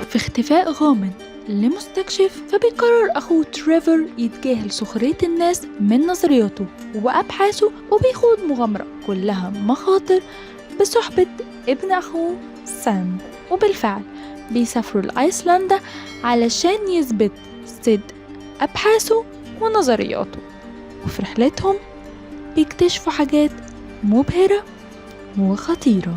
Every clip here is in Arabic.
في اختفاء غامض لمستكشف، فبيقرر أخوه تريفر يتجاهل سخرية الناس من نظرياته وأبحاثه، وبيخوض مغامرة كلها مخاطر بصحبة ابن أخوه سام. وبالفعل بيسافروا لأيسلندا علشان يثبت صدق أبحاثه ونظرياته، وفي رحلتهم بيكتشفوا حاجات مبهرة وخطيرة.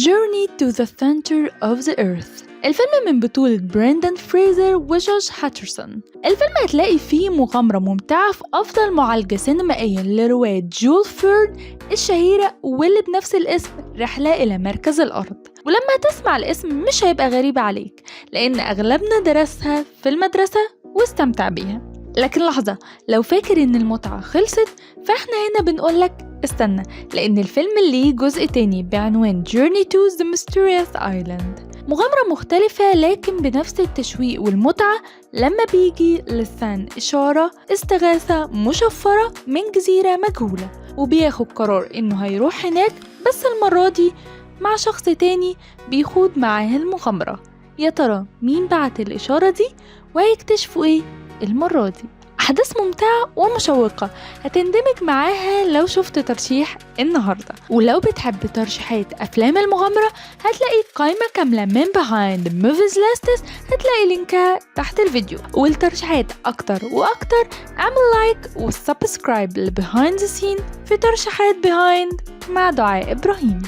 Journey to the Center of the Earth. الفيلم من بطولة بريندان فريزر وجوش هاترسون. الفيلم هتلاقي فيه مغامرة ممتعة في أفضل معالجة سينمائية لرواية جول فيرن الشهيرة واللي بنفس الاسم، رحلة إلى مركز الأرض. ولما تسمع الاسم مش هيبقى غريب عليك، لأن أغلبنا درسها في المدرسة واستمتع بيها. لكن لحظة، لو فاكر إن المتعة خلصت فإحنا هنا بنقولك استنى، لأن الفيلم اللي ليه جزء تاني بعنوان Journey to the Mysterious Island، مغامرة مختلفة لكن بنفس التشويق والمتعة. لما بيجي لسان إشارة استغاثة مشفرة من جزيرة مجهولة، وبياخد قرار إنه هيروح هناك، بس المرة دي مع شخص تاني بيخوض معاه المغامرة. يا ترى مين بعت الإشارة دي وهيكتشفوا إيه المرة دي؟ أحداث ممتعة ومشوقة هتندمج معاها لو شفت ترشيح النهاردة. ولو بتحب ترشيحات أفلام المغامرة هتلاقي قائمة كاملة من Behind Movies Lists، هتلاقي لينكها تحت الفيديو. والترشيحات أكتر وأكتر اعمل لايك وسبسكرايب ل Behind the Scene في ترشيحات Behind مع دعاء إبراهيم.